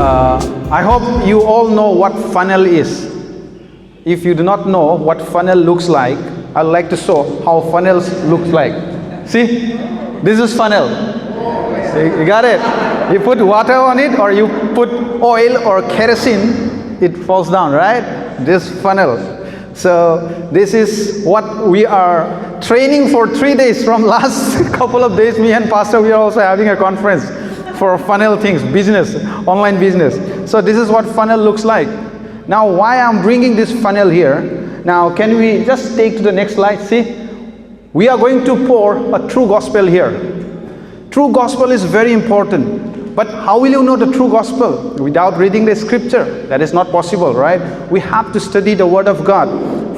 I hope you all know what funnel is. If you do not know what funnel looks like, I'd like to show how funnels looks like. See, this is funnel. You got it? You put water on it, or you put oil or kerosene, it falls down, right? This funnel. So this is what we are training for 3 days. From last couple of days, me and Pastor, we are also having a conference for funnel things, business, online business. So this is what funnel looks like. Now, why I'm bringing this funnel here? Now, can we just take to the next slide? See, we are going to pour a true gospel here. True gospel is very important. But how will you know the true gospel? Without reading the scripture. That is not possible, right? We have to study the word of God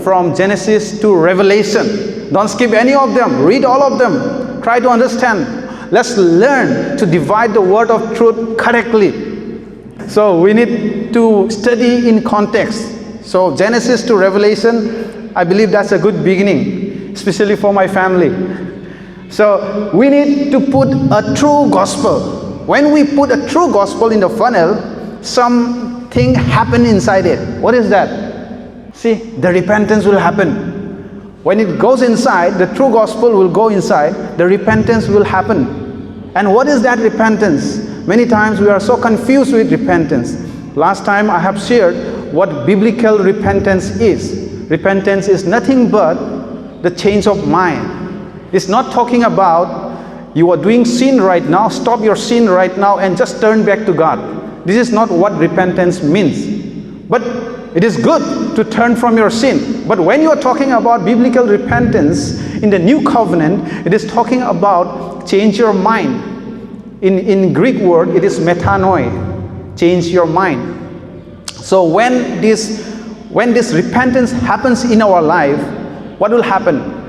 from Genesis to Revelation. Don't skip any of them. Read all of them. Try to understand. Let's learn to divide the word of truth correctly. So we need to study in context. So Genesis to Revelation, I believe that's a good beginning, especially for my family. So we need to put a true gospel. When we put a true gospel in the funnel, something happen inside it. What is that? See, the repentance will happen. When it goes inside, the true gospel will go inside, the repentance will happen. And what is that repentance? Many times we are so confused with repentance. Last time I have shared what biblical repentance is. Repentance is nothing but the change of mind. It's not talking about you are doing sin right now, stop your sin right now and just turn back to God. This is not what repentance means. But it is good to turn from your sin. But when you are talking about biblical repentance in the new covenant, it is talking about change your mind. In Greek word, it is metanoi, change your mind. So when this repentance happens in our life, what will happen?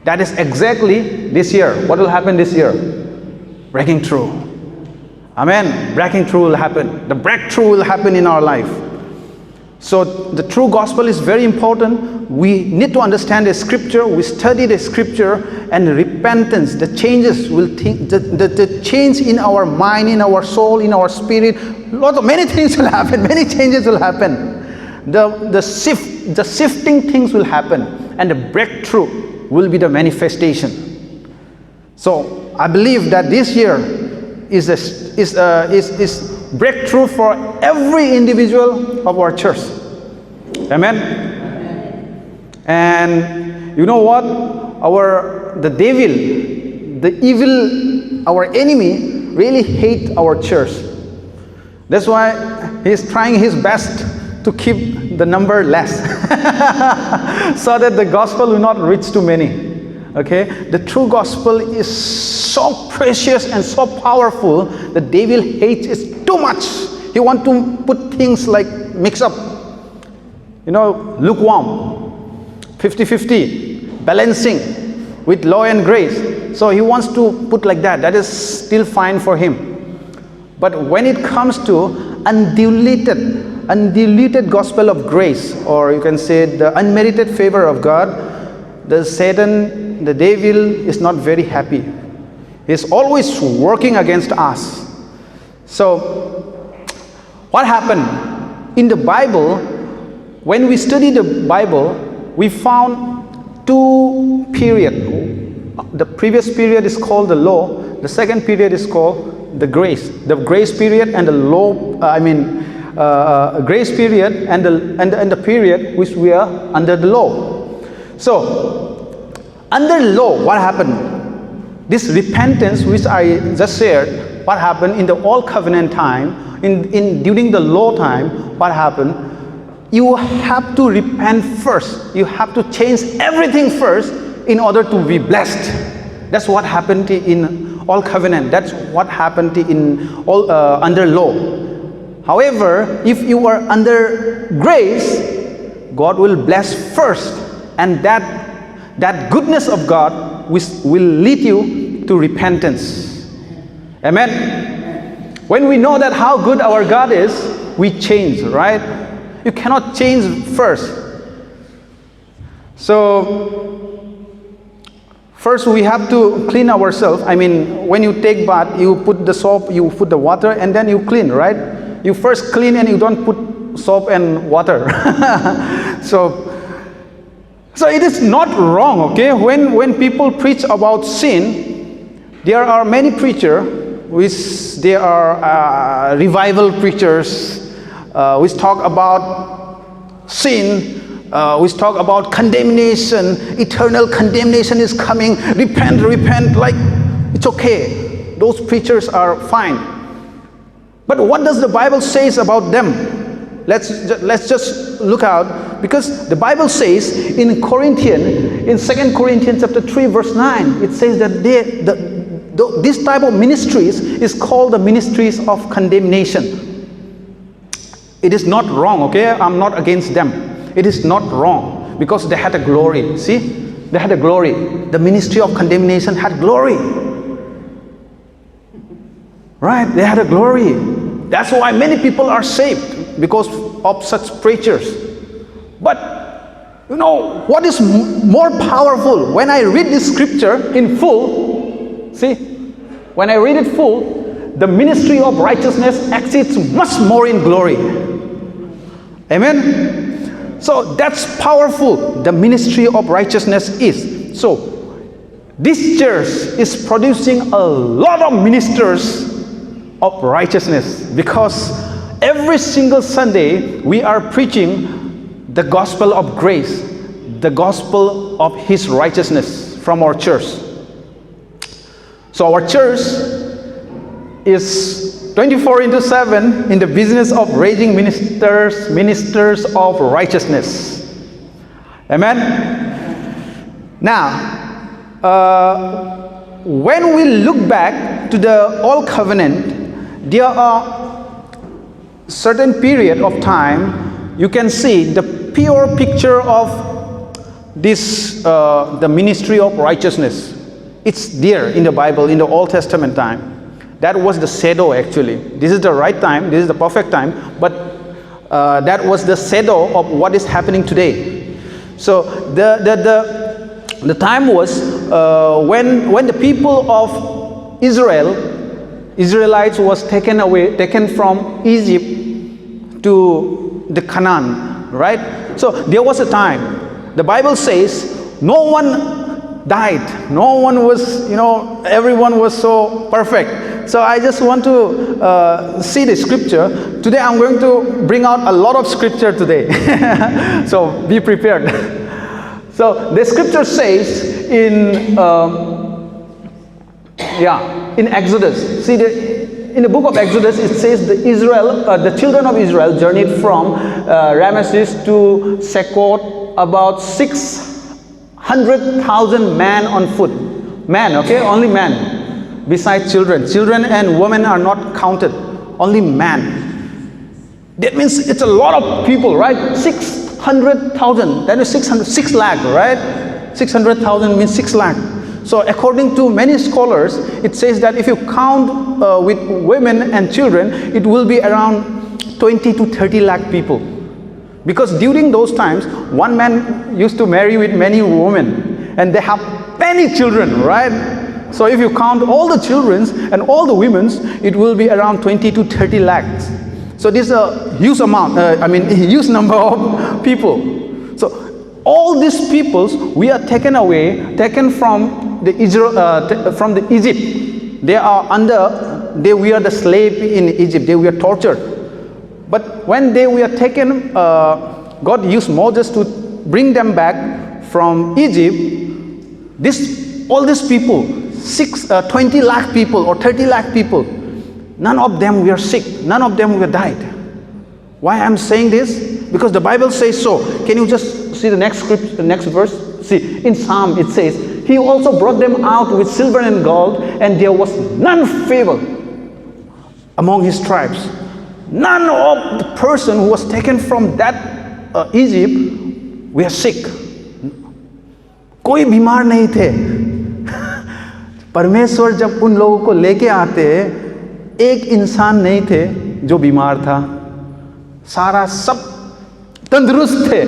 That is exactly this year. What will happen this year? Breaking through. Amen. Breaking through will happen. The breakthrough will happen in our life. So the true gospel is very important. We need to understand the scripture. We study the scripture, and repentance, the changes will the change in our mind, in our soul, in our spirit. Many things will happen. Many changes will happen. The shifting things will happen, and the breakthrough will be the manifestation. So I believe that this year is breakthrough for every individual of our church. Amen. And you know what? The devil, the evil, our enemy really hate our church. That's why he's trying his best to keep the number less so that the gospel will not reach too many. Okay, the true gospel is so precious and so powerful. The devil hates it too much. He wants to put things like mix up, lukewarm, 50-50, balancing with law and grace. So he wants to put like that. That is still fine for him. But when it comes to undiluted gospel of grace, or you can say the unmerited favor of God, the devil is not very happy. He's always working against us. So what happened in the Bible? When we study the Bible, we found two periods. The previous period is called the law. The second period is called the grace. The grace period and the law, grace period and the period which we are under the law. So under law, what happened? This repentance which I just shared, what happened in the old covenant time, during the law time, what happened? You have to repent first. You have to change everything first in order to be blessed. That's what happened in old covenant. That's what happened in all under law. However, if you are under grace, God will bless first, and that goodness of God will lead you to repentance. Amen. When we know that how good our God is, we change, right? You cannot change first. So First, we have to clean ourselves. I mean, when you take bath, you put the soap, you put the water, and then you clean, right? You first clean and you don't put soap and water. So it is not wrong, okay? When people preach about sin, there are many preachers, which they are revival preachers, which talk about sin, which talk about condemnation, eternal condemnation is coming, repent, like, it's okay. Those preachers are fine. But what does the Bible says about them? Let's just look out, because the Bible says in 2 Corinthians chapter 3 verse 9, it says that this type of ministries is called the ministries of condemnation. It is not wrong, okay? I'm not against them. It is not wrong, because they had a glory. See, they had a glory. The ministry of condemnation had glory, right? They had a glory. That's why many people are saved, because of such preachers. But you know what is more powerful? When I read this scripture in full, see, when I read it full, the ministry of righteousness exceeds much more in glory. Amen. So that's powerful. The ministry of righteousness is. So this church is producing a lot of ministers of righteousness, because every single Sunday we are preaching the gospel of grace, the gospel of His righteousness from our church. So our church is 24/7 in the business of raising ministers of righteousness. Amen. Now, when we look back to the Old Covenant, there are certain period of time you can see the pure picture of this the ministry of righteousness. It's there in the Bible, in the Old Testament time. That was the shadow actually. This is the right time, this is the perfect time, but that was the shadow of what is happening today. So the time was when the people of Israelites was taken from Egypt to the Canaan, right? So there was a time, the Bible says, no one died, no one was, everyone was so perfect. So I just want to see the scripture. Today I'm going to bring out a lot of scripture today. So be prepared. So the scripture says in Exodus. See, in the book of Exodus it says the children of Israel journeyed from Ramesses to Succoth, about 600,000 men on foot. Men, okay, only men. Besides children and women are not counted, only man. That means it's a lot of people, right? 600,000, that is 6 lakh, right? 600,000 means 6 lakh. So according to many scholars, it says that if you count with women and children, it will be around 20 to 30 lakh people. Because during those times, one man used to marry with many women, and they have many children, right? So if you count all the children and all the women's, it will be around 20 to 30 lakhs. So this is a huge amount, a huge number of people. So all these peoples, we are taken from the Egypt. They were the slave in Egypt, they were tortured. But when they were taken, God used Moses to bring them back from Egypt. All these people, 20 lakh people or 30 lakh people, none of them were sick, none of them were died. Why I'm saying this? Because the Bible says so. Can you just see the next script, the next verse? See, in Psalm it says, He also brought them out with silver and gold, and there was none feeble among His tribes. None of the person who was taken from that Egypt were sick. कोई बीमार नहीं थे. परमेश्वर जब उन लोगों को लेके आते, एक इंसान नहीं थे जो बीमार था. सारा सब तंदुरुस्त थे.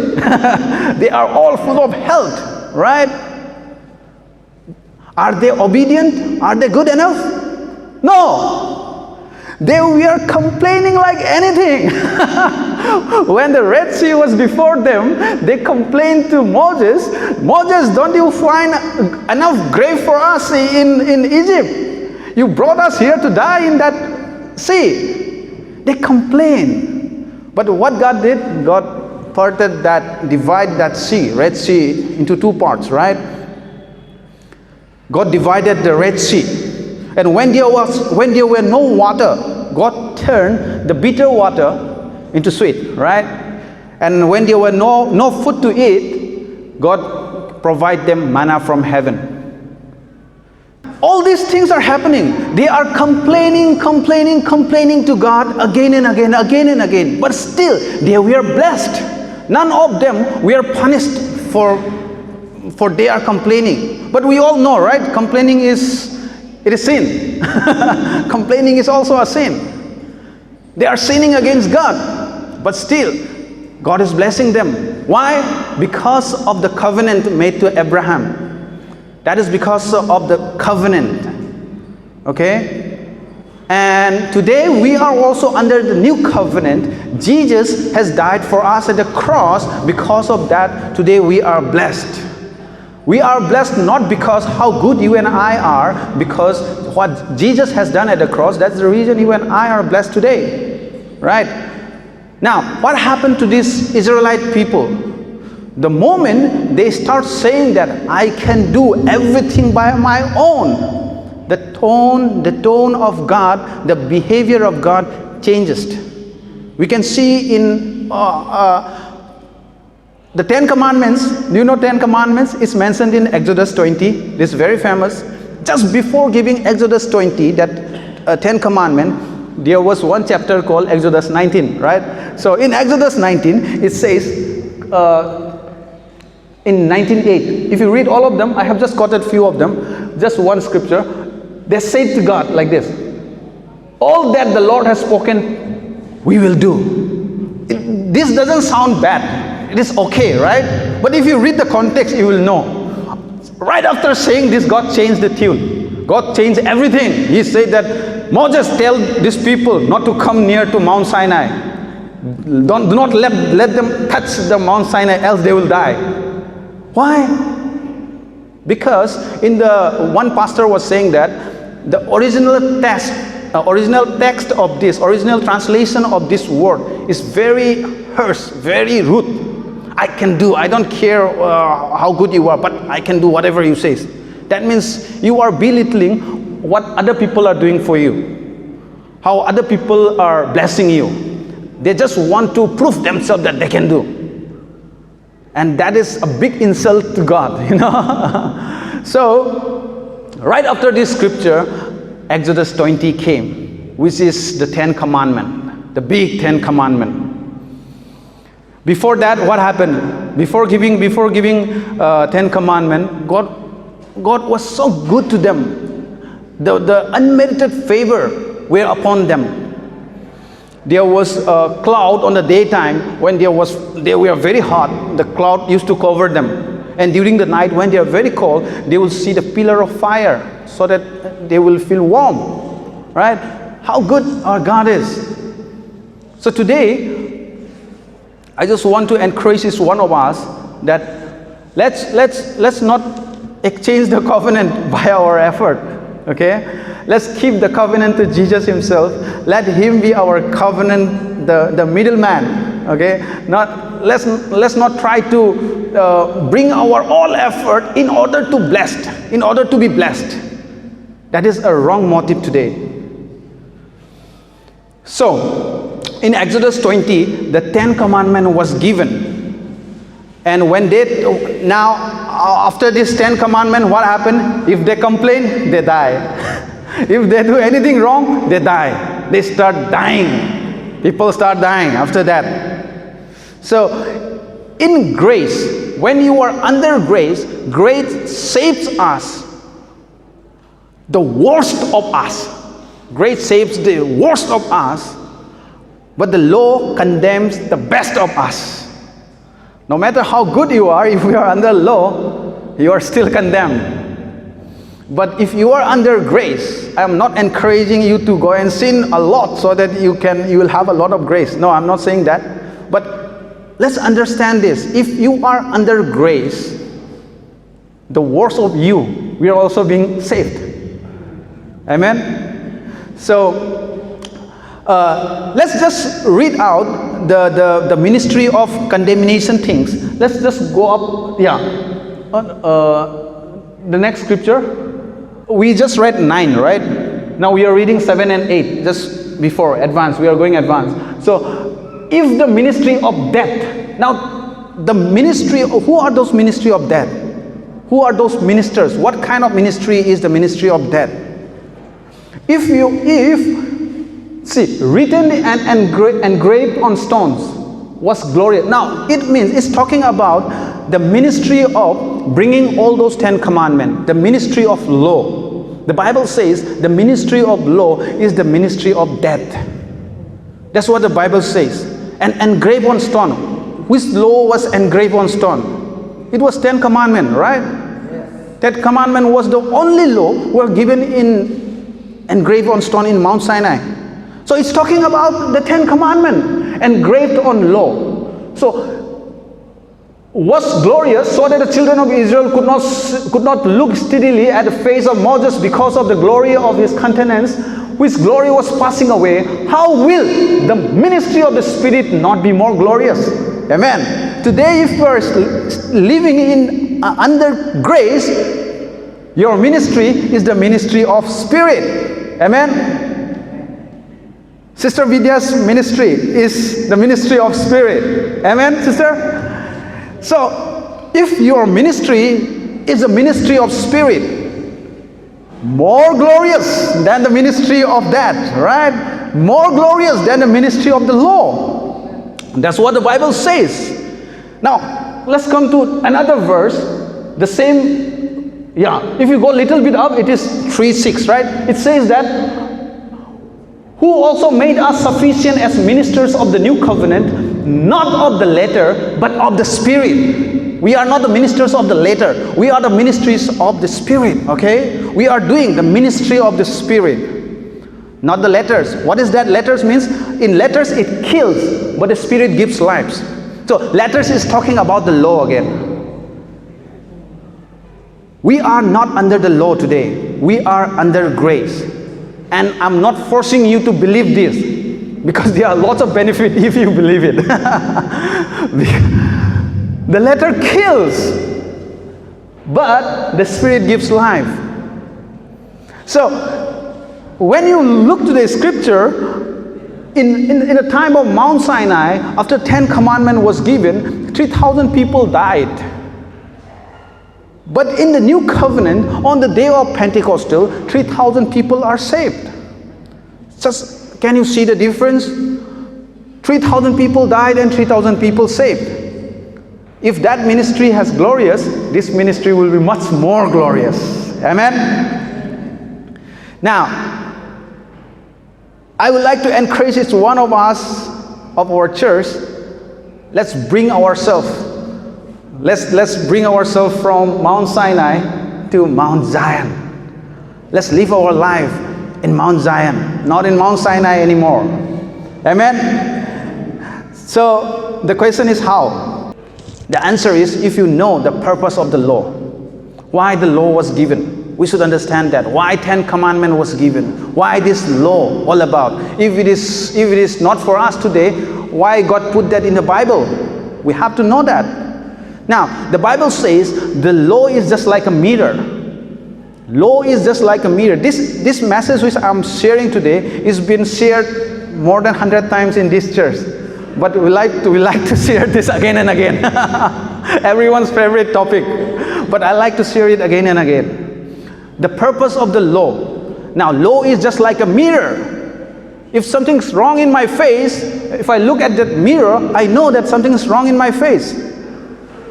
They are all full of health, right? Are they obedient? Are they good enough? No. They were complaining like anything. When the Red Sea was before them, they complained to Moses, Moses, don't you find enough grave for us in Egypt? You brought us here to die in that sea. They complained. But what God did, God parted that, divided that sea, Red Sea, into two parts, right? God divided the Red Sea. And when there were no water, God turned the bitter water into sweet, right? And when there were no food to eat, God provided them manna from heaven. All these things are happening. They are complaining to God again and again. But still, they were blessed. None of them were punished for they are complaining. But we all know, right? Complaining is sin. Complaining is also a sin. They are sinning against God, but still, God is blessing them. Why? Because of the covenant made to Abraham. That is because of the covenant. Okay? And today we are also under the new covenant. Jesus has died for us at the cross. Because of that, today we are blessed. We are blessed not because how good you and I are, because what Jesus has done at the cross, that's the reason you and I are blessed today. Right? Now, what happened to these Israelite people? The moment they start saying that I can do everything by my own, the tone of God, the behavior of God changes. We can see in the 10 Commandments. Do you know 10 Commandments? It's mentioned in Exodus 20. This is very famous. Just before giving Exodus 20, that 10 Commandment, there was one chapter called Exodus 19, right? So in Exodus 19, it says, in 19:8, if you read all of them, I have just quoted few of them, just one scripture. They said to God like this, all that the Lord has spoken, we will do. This doesn't sound bad. It is okay, right? But if you read the context, you will know. Right after saying this, God changed the tune. God changed everything. He said that, Moses, tell these people not to come near to Mount Sinai. Do not let them touch the Mount Sinai, else they will die. Why? Because in the one pastor was saying that the original text of this, original translation of this word is very harsh, very rude. I can do, I don't care how good you are, but I can do whatever you say. That means you are belittling what other people are doing for you, how other people are blessing you. They just want to prove themselves that they can do. And that is a big insult to God, you know. So, right after this scripture, Exodus 20 came, which is the 10 Commandments, the big 10 Commandments. Before that, what happened? Before giving 10 Commandments, God was so good to them. The unmerited favor were upon them. There was a cloud on the daytime when they were very hot. The cloud used to cover them. And during the night when they are very cold, they will see the pillar of fire so that they will feel warm. Right? How good our God is. So today, I just want to encourage each one of us that let's not exchange the covenant by our effort. Okay? Let's keep the covenant to Jesus himself. Let him be our covenant, the middleman. Okay? Let's not try to bring our all effort in order to be blessed. That is a wrong motive today. So, in Exodus 20, the 10 Commandments was given. And when after this 10 Commandments, what happened? If they complain, they die. If they do anything wrong, they die. They start dying. People start dying after that. So, in grace, when you are under grace, grace saves us, the worst of us. Grace saves the worst of us, but the law condemns the best of us. No matter how good you are, if you are under law, you are still condemned. But if you are under grace, I am not encouraging you to go and sin a lot so that you will have a lot of grace. No, I'm not saying that. But let's understand this. If you are under grace, the worst of you, we are also being saved. Amen? So, let's just read out the ministry of condemnation things. Let's just go up, the next scripture. We just read 9, right? Now we are reading 7 and 8, just before, advance. We are going advance. So, if the ministry of death, now the ministry, who are those ministry of death? Who are those ministers? What kind of ministry is the ministry of death? See, written and engraved on stones was glorious. Now, it means, it's talking about the ministry of bringing all those 10 commandments, the ministry of law. The Bible says the ministry of law is the ministry of death. That's what the Bible says. And engraved on stone. Which law was engraved on stone? It was 10 commandments, right? Yes. That commandment was the only law were given in engraved on stone in Mount Sinai. So it's talking about the 10 commandments engraved on law. So was glorious so that the children of Israel could not look steadily at the face of Moses because of the glory of his countenance, which glory was passing away. How will the ministry of the Spirit not be more glorious? Amen. Today, if you are living in under grace, your ministry is the ministry of Spirit. Amen. Sister Vidya's ministry is the ministry of Spirit. Amen, sister? So, if your ministry is a ministry of Spirit, more glorious than the ministry of that, right? More glorious than the ministry of the law. That's what the Bible says. Now, let's come to another verse. The same, if you go a little bit up, it is 3:6, right? It says that, who also made us sufficient as ministers of the new covenant, not of the letter, but of the Spirit. We are not the ministers of the letter. We are the ministries of the Spirit, okay? We are doing the ministry of the Spirit, not the letters. What is that? Letters means, in letters it kills, but the Spirit gives lives. So, letters is talking about the law again. We are not under the law today. We are under grace. And I'm not forcing you to believe this, because there are lots of benefit if you believe it. The letter kills, but the Spirit gives life. So, when you look to the scripture, in the time of Mount Sinai, after 10 commandments was given, 3,000 people died. But in the new covenant, on the day of Pentecostal, 3,000 people are saved. Just, can you see the difference? 3,000 people died and 3,000 people saved. If that ministry has glorious, this ministry will be much more glorious. Amen? Now, I would like to encourage each one of us, of our church, let's bring ourselves. Let's bring ourselves from Mount Sinai to Mount Zion. Let's live our life in Mount Zion, not in Mount Sinai anymore. Amen? So the question is how? The answer is, if you know the purpose of the law, why the law was given. We should understand that. Why 10 commandments was given. Why this law all about. If it is not for us today, why God put that in the Bible? We have to know that. Now, the Bible says the law is just like a mirror. Law is just like a mirror. This message which I'm sharing today is been shared more than 100 times in this church. But we like to share this again and again. Everyone's favorite topic. But I like to share it again and again. The purpose of the law. Now, law is just like a mirror. If something's wrong in my face, if I look at that mirror, I know that something is wrong in my face.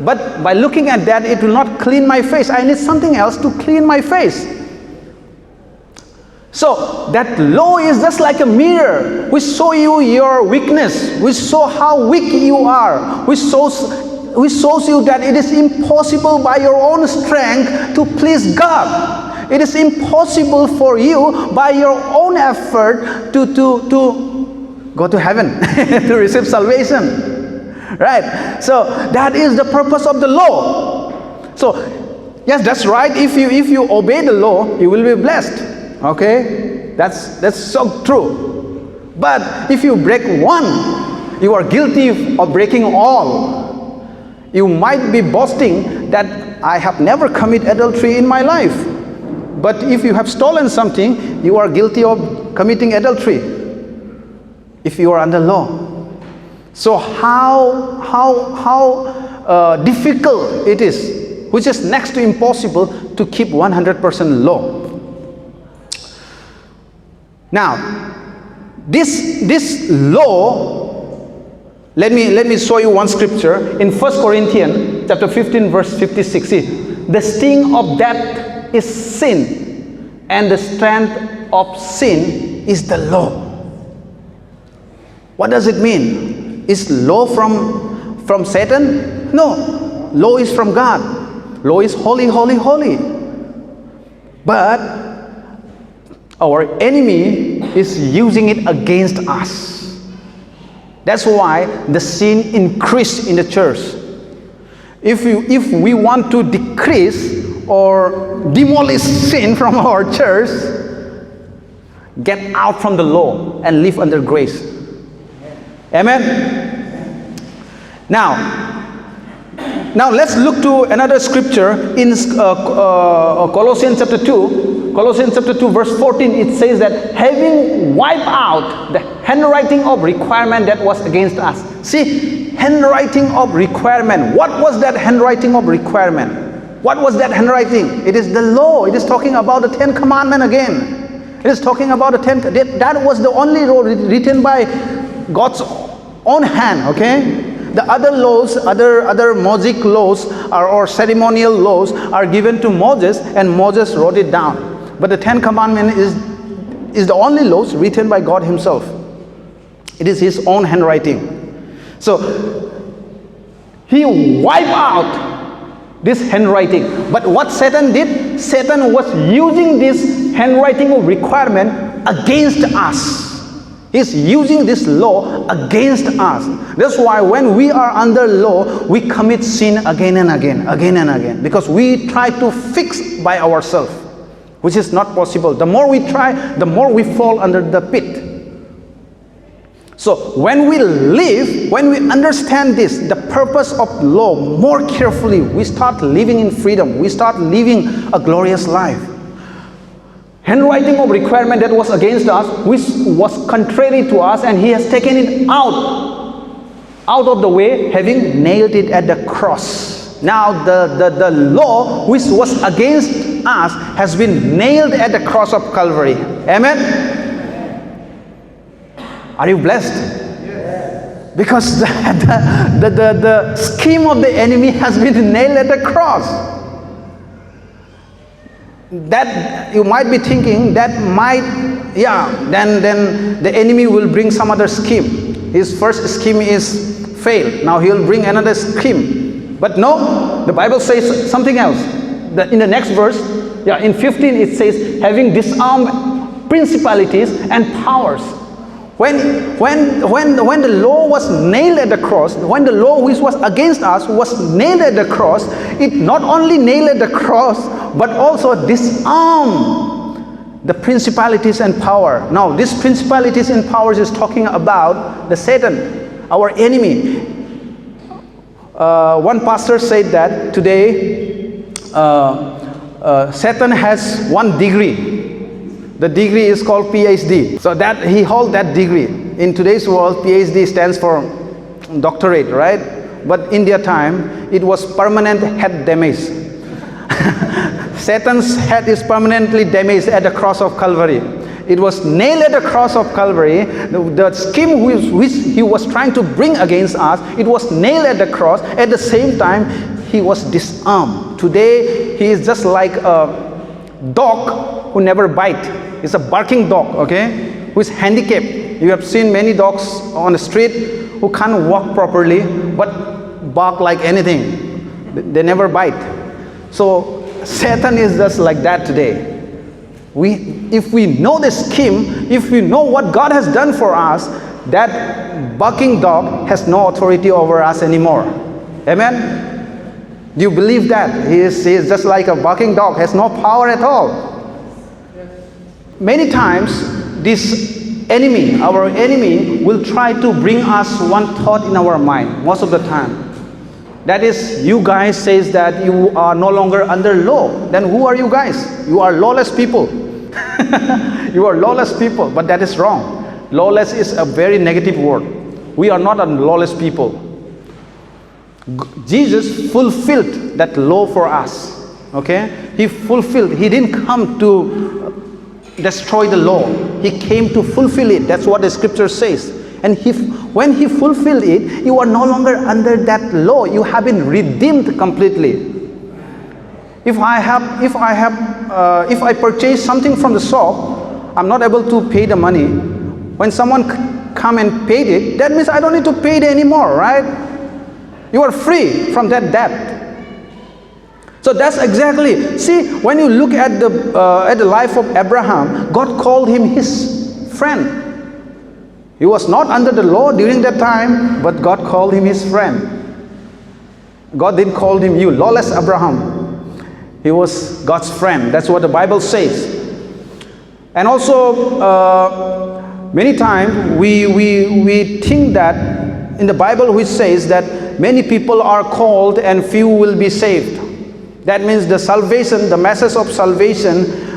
But by looking at that, it will not clean my face. I need something else to clean my face. So, that law is just like a mirror, which show you your weakness, which show how weak you are, which shows you that it is impossible by your own strength to please God. it is impossible for you by your own effort to go to heaven, to receive salvation. Right? So that is the purpose of the law. So yes, that's right. If you obey the law, you will be blessed. Okay? That's so true. But if you break one, you are guilty of breaking all. You might be boasting that I have never committed adultery in my life. But if you have stolen something, you are guilty of committing adultery, if you are under law. So how difficult it is, which is next to impossible, to keep 100% law. Now, this law, let me show you one scripture in 1 Corinthians chapter 15 verse 56. See, the sting of death is sin, and the strength of sin is the law. What does it mean? Is law from Satan? No, law is from God. Law is holy, holy, holy. But our enemy is using it against us. That's why the sin increased in the church. If we want to decrease or demolish sin from our church, get out from the law and live under grace. Amen? Now let's look to another scripture in Colossians chapter 2. Colossians chapter 2 verse 14, it says that having wiped out the handwriting of requirement that was against us. See, handwriting of requirement. What was that handwriting of requirement? What was that handwriting? It is the law. It is talking about the 10 Commandments again. It is talking about the 10. That was the only law written by God's own hand, okay? The other laws, other Mosaic laws or ceremonial laws are given to Moses, and Moses wrote it down. But the 10 Commandments is the only laws written by God himself. It is his own handwriting. So he wiped out this handwriting. But what Satan did, Satan was using this handwriting of requirement against us. He's using this law against us. That's why when we are under law, we commit sin again and again, because we try to fix by ourselves, which is not possible. The more we try, the more we fall under the pit. So when we live, when we understand this, the purpose of law more carefully, we start living in freedom. We start living a glorious life. Handwriting of requirement that was against us, which was contrary to us, and he has taken it out of the way, having nailed it at the cross. Now the law which was against us has been nailed at the cross of Calvary. Amen? Are you blessed? Yes. Because the scheme of the enemy has been nailed at the cross. That you might be thinking, that might, then the enemy will bring some other scheme. His first scheme is failed. Now he will bring another scheme. But no, the Bible says something else. In the next verse, in 15 it says, having disarmed principalities and powers. When the law was nailed at the cross, when the law which was against us was nailed at the cross, it not only nailed at the cross, but also disarmed the principalities and power. Now, these principalities and powers is talking about the Satan, our enemy. One pastor said that today Satan has one degree. The degree is called PhD. So that he holds that degree. In today's world, PhD stands for doctorate, right? But in their time, it was permanent head damage. Satan's head is permanently damaged at the cross of Calvary. It was nailed at the cross of Calvary. The scheme which he was trying to bring against us, it was nailed at the cross. At the same time, he was disarmed. Today, he is just like a dog who never bites. It's a barking dog, okay, who is handicapped. You have seen many dogs on the street who can't walk properly, but bark like anything. They never bite. So Satan is just like that today. If we know the scheme, if we know what God has done for us, that barking dog has no authority over us anymore. Amen? Do you believe that? He is just like a barking dog, has no power at all. Many times, this enemy, our enemy, will try to bring us one thought in our mind, most of the time. That is, you guys says that you are no longer under law. Then who are you guys? You are lawless people. You are lawless people, but that is wrong. Lawless is a very negative word. We are not a lawless people. Jesus fulfilled that law for us. Okay? He fulfilled. He didn't come to destroy the law. He came to fulfill it. That's what the scripture says. And when he fulfilled it, you are no longer under that law. You have been redeemed completely. If I purchase something from the shop, I'm not able to pay the money. When someone come and paid it, that means I don't need to pay it anymore, right? You are free from that debt. So that's exactly. See, when you look at the life of Abraham, God called him his friend. He was not under the law during that time, but God called him his friend. God didn't call him you lawless Abraham. He was God's friend. That's what the Bible says. And also, many times we think that in the Bible which says that many people are called and few will be saved. That means the salvation, the message of salvation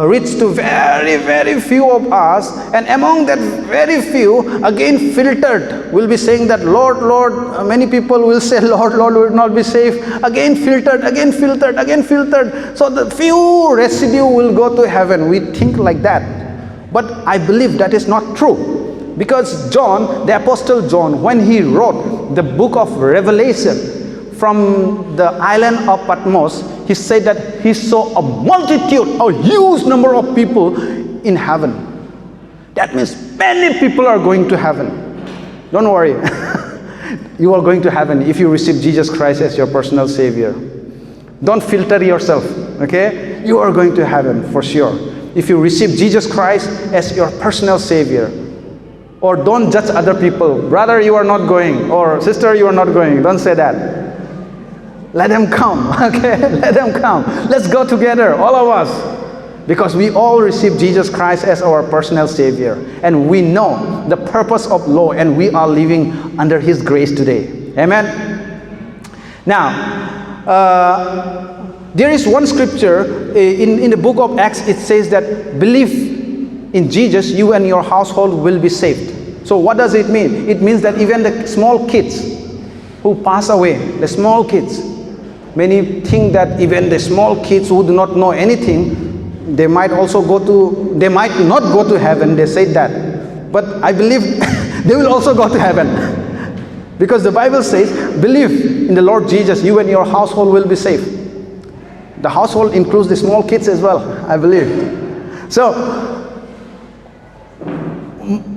reached to very, very few of us, and among that very few, again filtered, will be saying that Lord, Lord. Many people will say Lord, Lord, will not be saved. Again filtered, again filtered, again filtered. So the few residue will go to heaven. We think like that, but I believe that is not true, because John, the Apostle John, when he wrote the book of Revelation from the island of Patmos, he said that he saw a multitude, a huge number of people in heaven. That means many people are going to heaven. Don't worry. You are going to heaven if you receive Jesus Christ as your personal Savior. Don't filter yourself, okay? You are going to heaven for sure. If you receive Jesus Christ as your personal Savior. Or don't judge other people. Brother, you are not going. Or sister, you are not going. Don't say that. Let them come, okay? Let them come. Let's go together, all of us. Because we all receive Jesus Christ as our personal Savior. And we know the purpose of law, and we are living under His grace today. Amen? Now, there is one scripture in the book of Acts. It says that believe in Jesus, you and your household will be saved. So what does it mean? It means that even the small kids who pass away, the small kids, many think that even the small kids who do not know anything, they might not go to heaven. They say that. But I believe they will also go to heaven. Because the Bible says, believe in the Lord Jesus, you and your household will be saved. The household includes the small kids as well, I believe. So,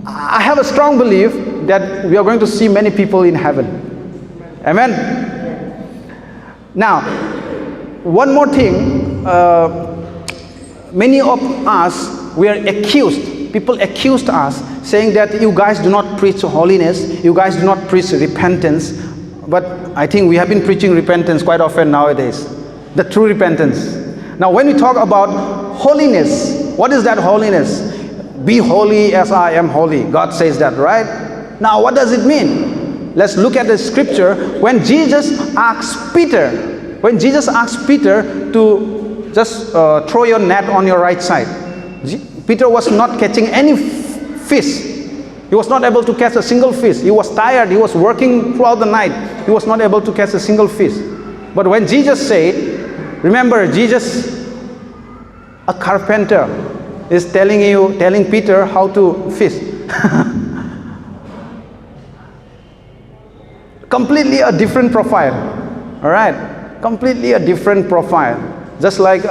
I have a strong belief that we are going to see many people in heaven. Amen? Now, one more thing. Many of us, we are accused. People accused us, saying that you guys do not preach holiness, you guys do not preach repentance. But I think we have been preaching repentance quite often nowadays. The true repentance. Now, when we talk about holiness, what is that holiness? Be holy as I am holy. God says that, right? Now, what does it mean? Let's look at the scripture. When Jesus asked Peter to just throw your net on your right side. Peter was not catching any fish. He was not able to catch a single fish. He was tired. He was working throughout the night. He was not able to catch a single fish. But when Jesus said, remember, Jesus, a carpenter, is telling Peter how to fish. Completely a different profile. All right, completely a different profile. Just like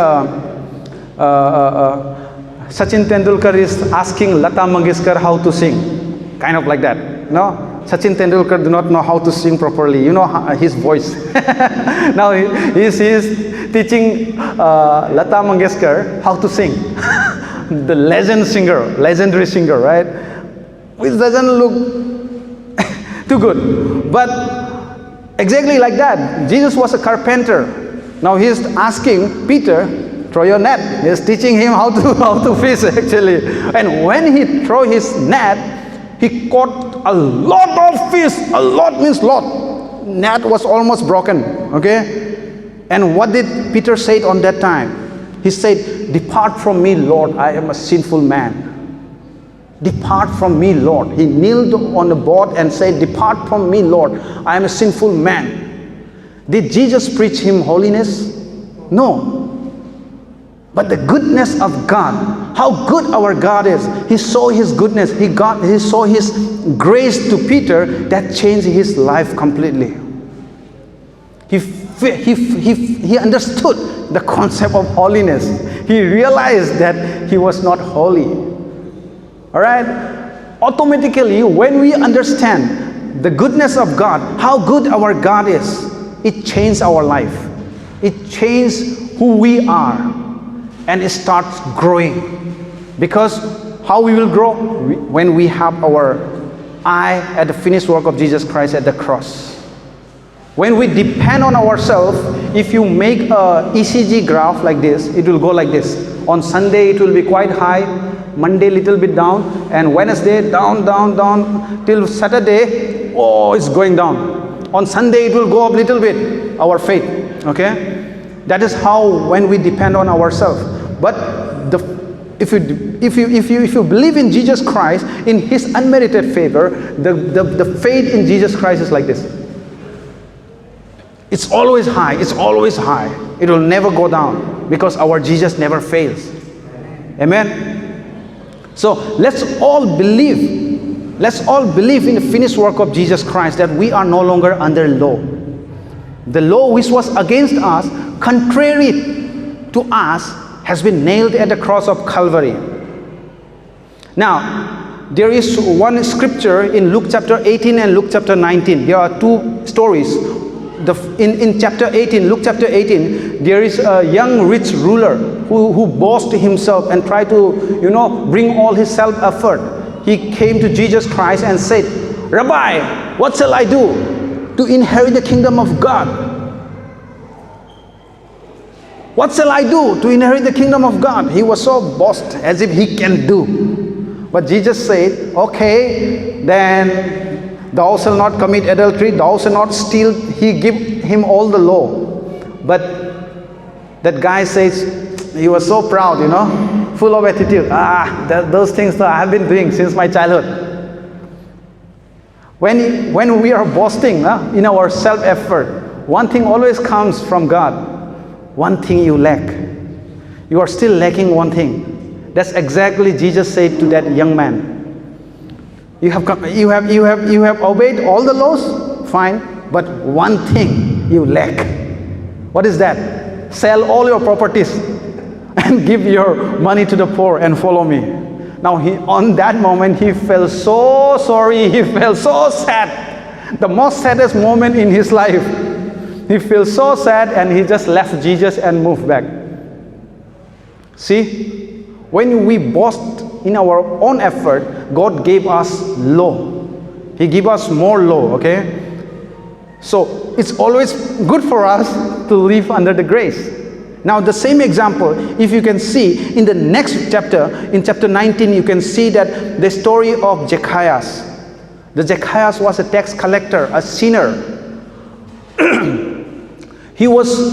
Sachin Tendulkar is asking Lata Mangeshkar how to sing, kind of like that. No, Sachin Tendulkar do not know how to sing properly. You know his voice. Now he's teaching Lata Mangeshkar how to sing. The legendary singer, right? Which doesn't look too good. But exactly like that, Jesus was a carpenter. Now he's asking Peter, throw your net. He's teaching him how to fish actually. And when he throw his net, he caught a lot of fish. A lot means lot. Net was almost broken. Okay? And what did Peter say on that time? He said, depart from me, Lord, I am a sinful man. Depart from me, Lord. He kneeled on the board and said, depart from me, Lord, I am a sinful man. Did Jesus preach him holiness? No. But the goodness of God, how good our God is. He saw his goodness. He saw his grace to Peter that changed his life completely. He understood the concept of holiness. He realized that he was not holy. All right? Automatically, when we understand the goodness of God, how good our God is, it changed our life. It changed who we are. And it starts growing. Because how we will grow? When we have our eye at the finished work of Jesus Christ at the cross. When we depend on ourselves, if you make a ECG graph like this, it will go like this. On Sunday, it will be quite high. Monday, little bit down. And Wednesday, down, down, down. Till Saturday, oh, it's going down. On Sunday, it will go up little bit, our faith. Okay? That is how when we depend on ourselves. But if you believe in Jesus Christ, in his unmerited favor, the faith in Jesus Christ is like this. It's always high. It's always high. It will never go down because our Jesus never fails. Amen. So let's all believe. Let's all believe in the finished work of Jesus Christ, that we are no longer under law. The law which was against us, contrary to us, has been nailed at the cross of Calvary. Now, there is one scripture in Luke chapter 18 and Luke chapter 19. There are two stories. In chapter 18, Luke chapter 18, there is a young rich ruler who boasted himself and tried to, bring all his self-effort. He came to Jesus Christ and said, Rabbi, what shall I do to inherit the kingdom of God? What shall I do to inherit the kingdom of God? He was so boast as if he can do. But Jesus said, okay, then thou shalt not commit adultery, thou shalt not steal. He gave him all the law. But that guy says, he was so proud, full of attitude. Those things that I have been doing since my childhood. When we are boasting in our self-effort, one thing always comes from God. One thing you lack. You are still lacking one thing. That's exactly Jesus said to that young man. You have obeyed all the laws, fine, but one thing you lack. What is that? Sell all your properties and give your money to the poor and follow me. Now on that moment he felt so sorry, he felt so sad. The most saddest moment in his life. He feels so sad and he just left Jesus and moved back. See, when we boast in our own effort, God gave us law. He gave us more law, okay? So it's always good for us to live under the grace. Now the same example, if you can see in the next chapter, in chapter 19, you can see that the story of Zacchaeus. The Zacchaeus was a tax collector, a sinner. He was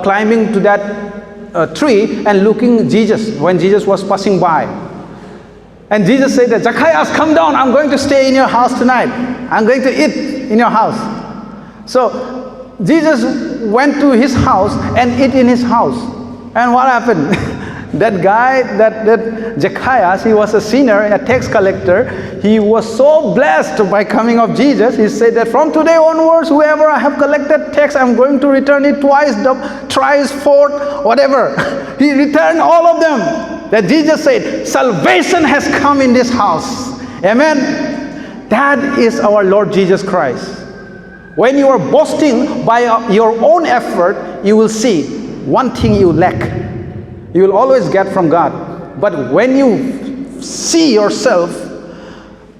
climbing to that tree and looking at Jesus when Jesus was passing by. And Jesus said that, Zacchaeus, come down, I'm going to stay in your house tonight. I'm going to eat in your house. So Jesus went to his house and ate in his house. And what happened? That guy, that Zacchaeus, he was a sinner, a tax collector. He was so blessed by coming of Jesus. He said that from today onwards, whoever I have collected tax, I'm going to return it thrice, fourth, whatever. He returned all of them. That Jesus said, salvation has come in this house. Amen. That is our Lord Jesus Christ. When you are boasting by your own effort, you will see one thing you lack. You will always get from God. But when you see yourself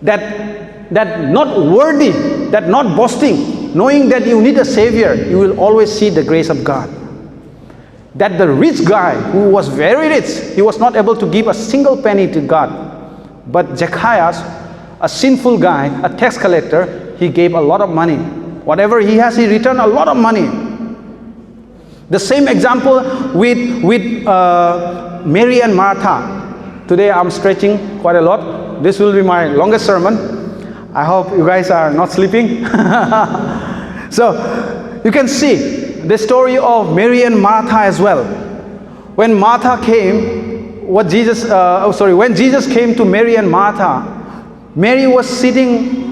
that not worthy, that not boasting, knowing that you need a Savior, you will always see the grace of God. That the rich guy who was very rich, he was not able to give a single penny to God. But Zacchaeus, a sinful guy, a tax collector, he gave a lot of money. Whatever he has, he returned a lot of money. The same example with Mary and Martha. Today I'm stretching quite a lot. This will be my longest sermon. I hope you guys are not sleeping. So you can see the story of Mary and Martha as well. When Martha came, when Jesus came to Mary and Martha, Mary was sitting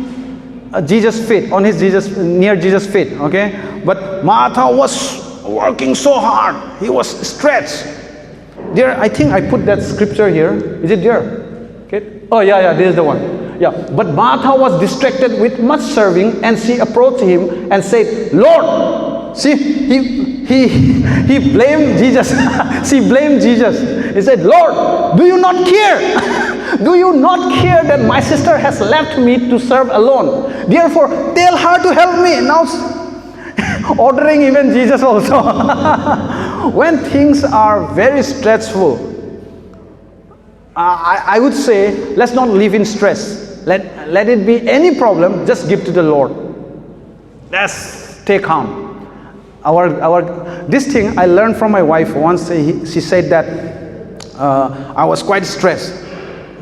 Jesus' feet, near Jesus' feet, okay? But Martha was working so hard. He was stretched. There, I think I put that scripture here. Is it there? Okay. Oh yeah, this is the one. Yeah. But Martha was distracted with much serving, and she approached him and said, "Lord," see, he blamed Jesus. She blamed Jesus. He said, "Lord, do you not care? Do you not care that my sister has left me to serve alone? Therefore, tell her to help me." Now, ordering even Jesus also. When things are very stressful, I would say, let's not live in stress. Let it be any problem, just give to the Lord. Let's stay calm. This thing I learned from my wife once. She said that I was quite stressed.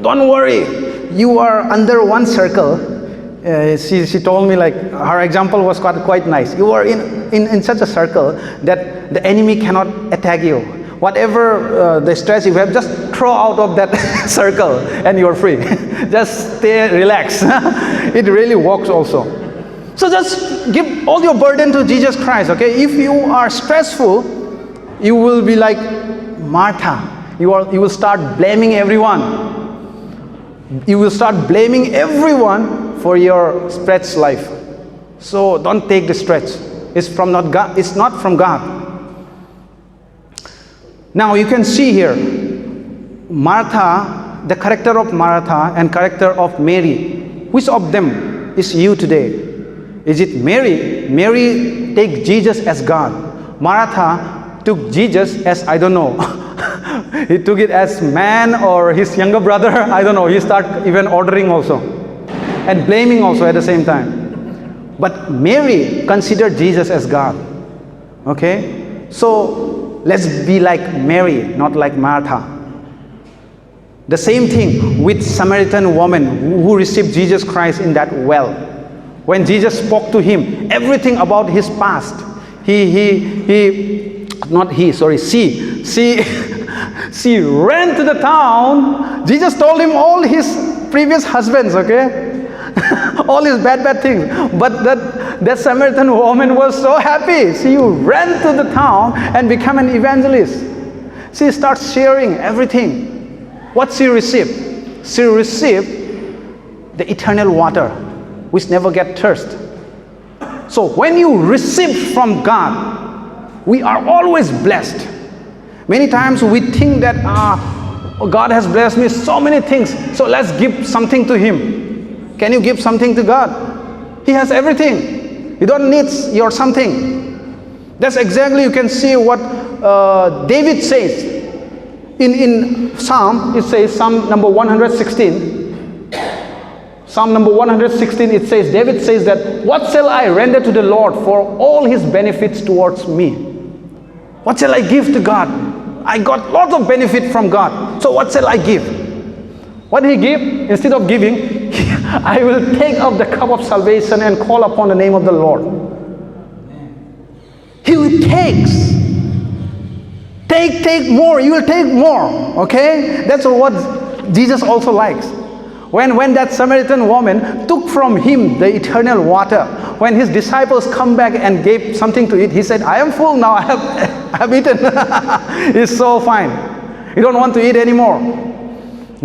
Don't worry, you are under one circle. She told me, like, her example was quite nice. You are in such a circle that the enemy cannot attack you. Whatever the stress you have, just throw out of that circle and you're free. Just stay relaxed. It really works also. So just give all your burden to Jesus Christ, okay? If you are stressful, you will be like Martha. You will start blaming everyone. You will start blaming everyone for your stretched life. So don't take the stretch. It's from not God. It's not from God. Now you can see here, Martha, the character of Martha and character of Mary. Which of them is you today? Is it Mary? Mary take Jesus as God. Martha took Jesus as, I don't know. He took it as man or his younger brother. I don't know. He started even ordering also. And blaming also at the same time. But Mary considered Jesus as God. Okay? So let's be like Mary, not like Martha. The same thing with Samaritan woman who received Jesus Christ in that well. When Jesus spoke to him, everything about his past, she ran to the town. Jesus told him all his previous husbands, okay? All his bad things. But that Samaritan woman was so happy. She ran to the town and became an evangelist. She starts sharing everything. What she received? She received the eternal water, which never get thirst. So when you receive from God, we are always blessed. Many times we think that God has blessed me so many things, so let's give something to Him. Can you give something to God? He has everything. You don't need your something. That's exactly, you can see what David says. In Psalm, it says, Psalm number 116. Psalm number 116, it says, David says that, what shall I render to the Lord for all His benefits towards me? What shall I give to God? I got lots of benefit from God. So what shall I give? What did He give? Instead of giving, I will take up the cup of salvation and call upon the name of the Lord. He takes. Take more. You will take more. Okay? That's what Jesus also likes. When that Samaritan woman took from him the eternal water, when his disciples come back and gave something to eat, he said, I am full now, I have eaten. It's so fine. You don't want to eat anymore.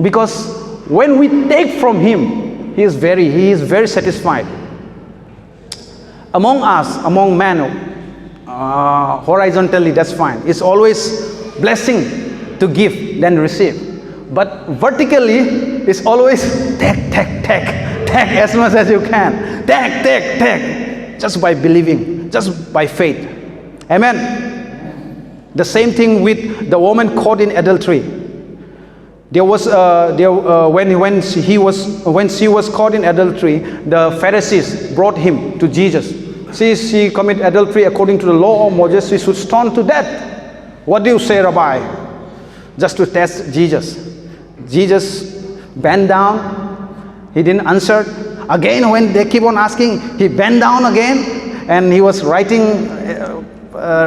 Because when we take from him, he is very satisfied. Among us, among men, horizontally, that's fine. It's always blessing to give than receive. But vertically, it's always take as much as you can. Take. Just by believing, just by faith. Amen. The same thing with the woman caught in adultery. There was when she was caught in adultery, the Pharisees brought him to Jesus. She committed adultery according to the law of Moses. She should stone to death. What do you say, Rabbi? Just to test Jesus. Jesus bent down. He didn't answer. Again, when they keep on asking, he bent down again, and he was writing,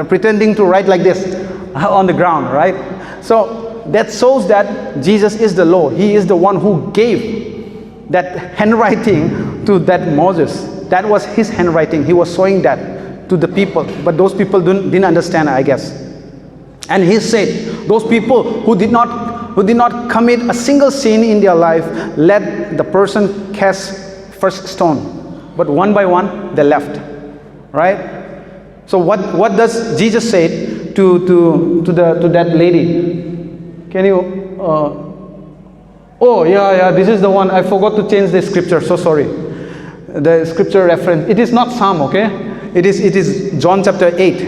pretending to write like this on the ground, right? So that shows that Jesus is the law. He is the one who gave that handwriting to that Moses. That was his handwriting. He was showing that to the people, but those people didn't understand, I guess. And he said, those people who did not commit a single sin in their life, let the person cast first stone. But one by one, they left. Right? So what does Jesus say to that lady? Can you? Oh yeah, this is the one. I forgot to change the scripture. So sorry. The scripture reference. It is not Psalm, okay? It is John chapter 8.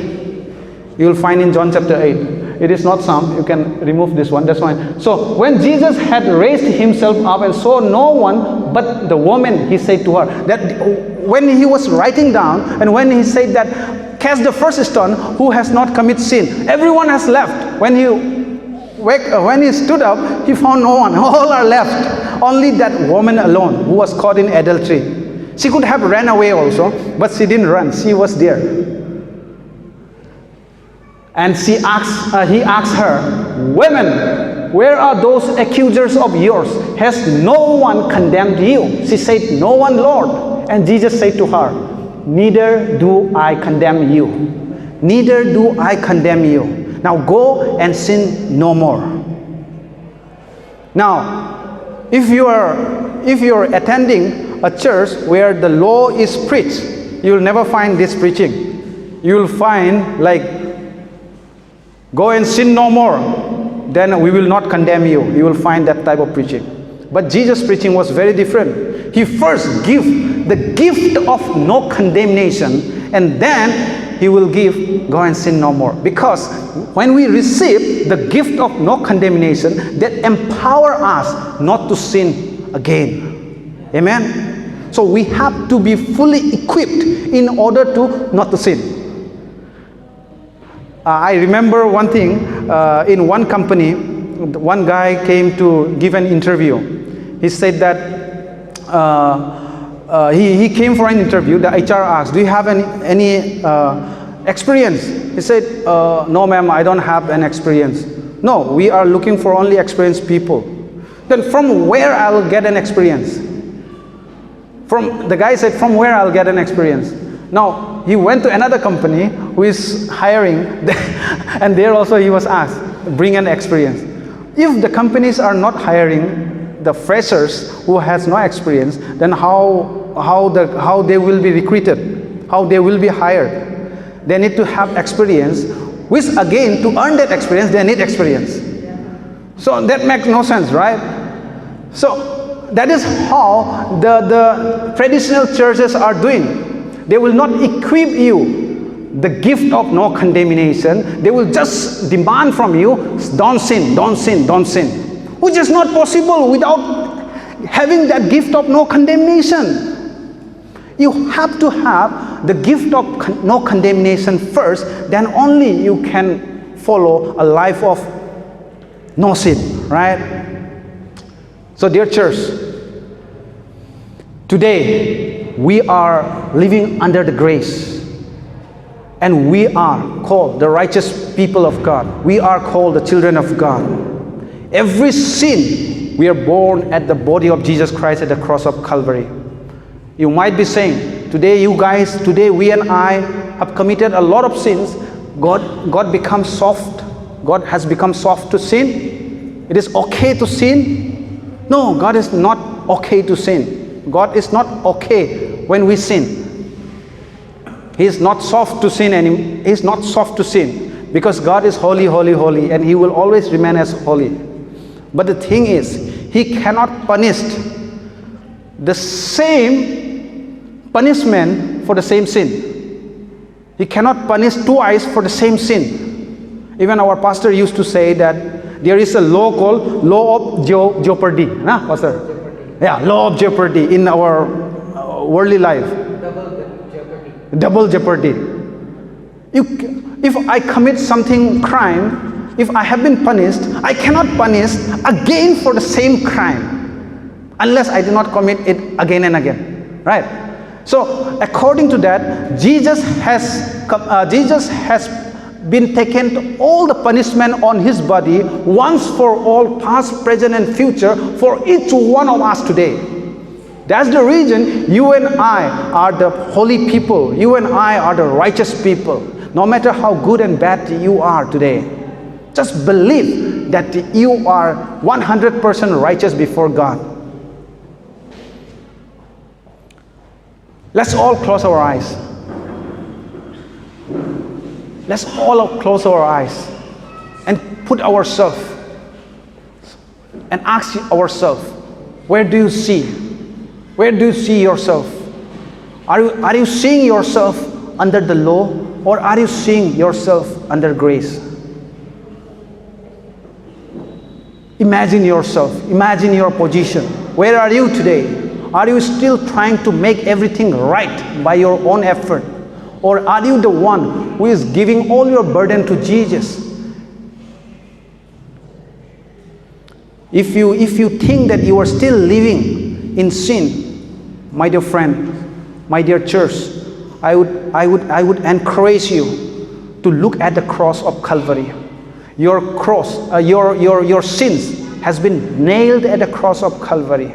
You will find in John chapter 8. It is not Psalm. You can remove this one. That's fine. So when Jesus had raised himself up and saw no one but the woman, he said to her that when he was writing down and when he said that cast the first stone who has not committed sin, everyone has left. When he stood up, he found no one. All are left. Only that woman alone who was caught in adultery. She could have ran away also, but she didn't run. She was there. And he asked her, "Women, where are those accusers of yours? Has no one condemned you?" She said, "No one, Lord." And Jesus said to her, "Neither do I condemn you. Neither do I condemn you. Now go and sin no more." Now, if you are attending a church where the law is preached, you will never find this preaching. You will find like, "Go and sin no more, then we will not condemn you." You will find that type of preaching. But Jesus' preaching was very different. He first give the gift of no condemnation, and then he will give, "Go and sin no more." Because when we receive the gift of no condemnation, that empower us not to sin again. Amen. So we have to be fully equipped in order to not to sin. I remember one thing, in one company, one guy came to give an interview. He said that he came for an interview. The HR asked, "Do you have any experience?" He said, "No ma'am, I don't have an experience." "No, we are looking for only experienced people." "Then from where I will get an experience?" The guy said, "From where I'll get an experience?" Now, he went to another company who is hiring, and there also he was asked, "Bring an experience." If the companies are not hiring the freshers who has no experience, then how they will be recruited, how they will be hired? They need to have experience, which again, to earn that experience, they need experience. So that makes no sense, right? So that is how the traditional churches are doing. They will not equip you the gift of no condemnation. They will just demand from you, "Don't sin, don't sin, don't sin," which is not possible without having that gift of no condemnation. You have to have the gift of no condemnation first, then only you can follow a life of no sin, right? So dear church, today we are living under the grace, and we are called the righteous people of God. We are called the children of God. Every sin, we are born at the body of Jesus Christ at the cross of Calvary. You might be saying, today we and I have committed a lot of sins. God becomes soft. God has become soft to sin. It is okay to sin. No, God is not okay to sin. God is not okay when we sin. He is not soft to sin He is not soft to sin, because God is holy, holy, holy, and He will always remain as holy. But the thing is, He cannot punish the same punishment for the same sin. He cannot punish twice for the same sin. Even our pastor used to say that there is a law called law of jeopardy. Nah, pastor? Yeah, law of jeopardy in our worldly life. Double jeopardy. If I commit something crime, if I have been punished, I cannot punish again for the same crime unless I do not commit it again and again, right? So according to that, Jesus has been taken all the punishment on His body once for all, past, present, and future, for each one of us today. That's the reason you and I are the holy people. You and I are the righteous people. No matter how good and bad you are today, just believe that you are 100% righteous before God. Let's all close our eyes. Let's all close our eyes and put ourselves and ask ourselves, where do you see? Where do you see yourself? Are you seeing yourself under the law, or are you seeing yourself under grace? Imagine yourself. Imagine your position. Where are you today? Are you still trying to make everything right by your own effort? Or are you the one who is giving all your burden to Jesus? If you think that you are still living in sin, my dear friend, my dear church, I would encourage you to look at the cross of Calvary. Your cross, your sins has been nailed at the cross of Calvary.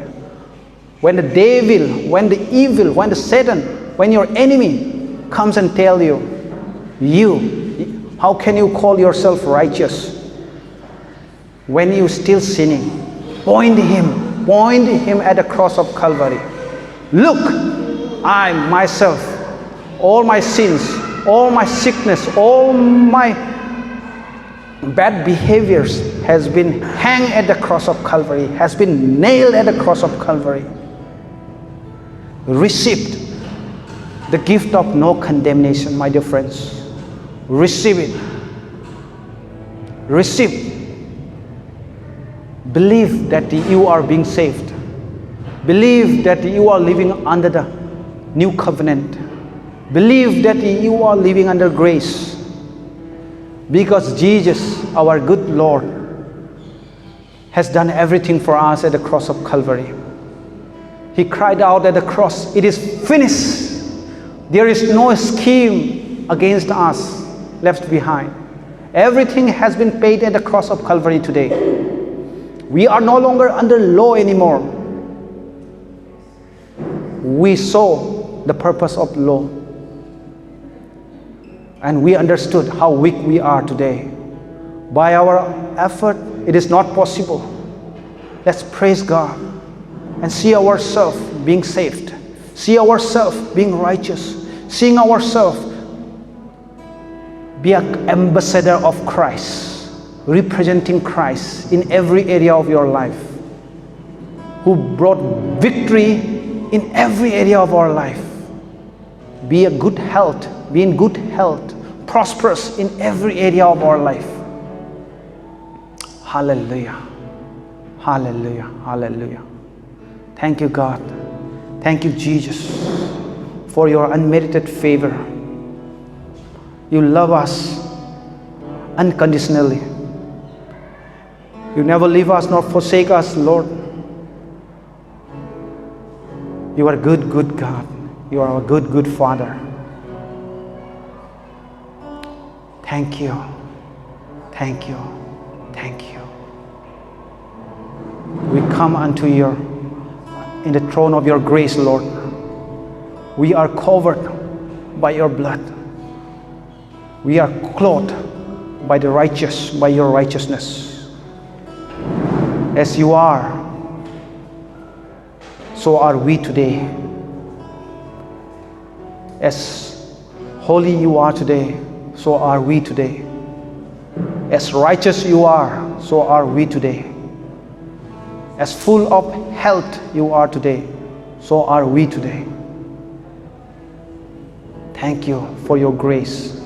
When the devil, when the evil, when the Satan, when your enemy comes and tell you, how can you call yourself righteous when you still sinning? Point him at the cross of Calvary. Look, I myself, all my sins, all my sickness, all my bad behaviors has been hanged at the cross of Calvary, has been nailed at the cross of Calvary. Received the gift of no condemnation, my dear friends. Receive it. Receive. Believe that you are being saved. Believe that you are living under the new covenant. Believe that you are living under grace. Because Jesus, our good Lord, has done everything for us at the cross of Calvary. He cried out at the cross, "It is finished." There is no scheme against us left behind. Everything has been paid at the cross of Calvary today. We are no longer under law anymore. We saw the purpose of law, and we understood how weak we are today. By our effort, it is not possible. Let's praise God and see ourselves being saved, see ourselves being righteous, seeing ourselves be an ambassador of Christ, representing Christ in every area of your life, who brought victory in every area of our life. Be in good health, prosperous in every area of our life. Hallelujah. Hallelujah. Hallelujah. Thank you, God. Thank you, Jesus, for your unmerited favor. You love us unconditionally. You never leave us nor forsake us, Lord. You are a good, good God. You are a good, good Father. Thank you. Thank you. Thank you. We come unto you in the throne of your grace, Lord. We are covered by your blood. We are clothed by the righteous, by your righteousness. As you are, so are we today. As holy you are today, so are we today. As righteous you are, so are we today. As full of health you are today, so are we today. Thank you for your grace.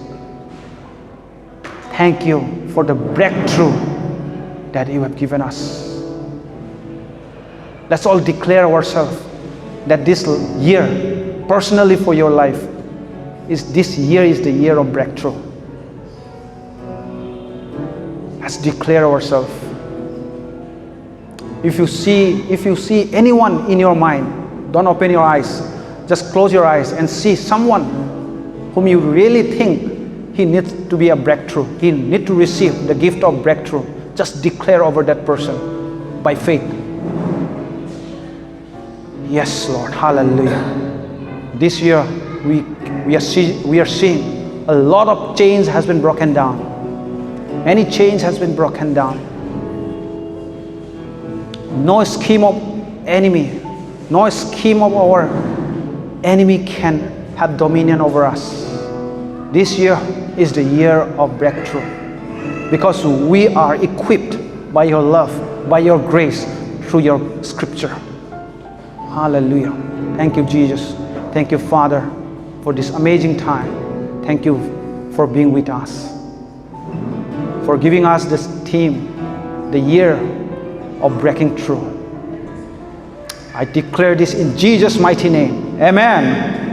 Thank you for the breakthrough that you have given us. Let's all declare ourselves that this year, personally for your life, this year is the year of breakthrough. Let's declare ourselves. If you see anyone in your mind, don't open your eyes. Just close your eyes and see someone whom you really think he needs to be a breakthrough. He needs to receive the gift of breakthrough. Just declare over that person by faith. Yes, Lord. Hallelujah. This year we are seeing a lot of chains has been broken down. Many chains has been broken down. No scheme of enemy, no scheme of our enemy can have dominion over us. This year is the year of breakthrough because we are equipped by your love, by your grace, through your scripture. Hallelujah. Thank you, Jesus. Thank you, Father, for this amazing time. Thank you for being with us, for giving us this theme, the year of breaking through. I declare this in Jesus' mighty name. Amen.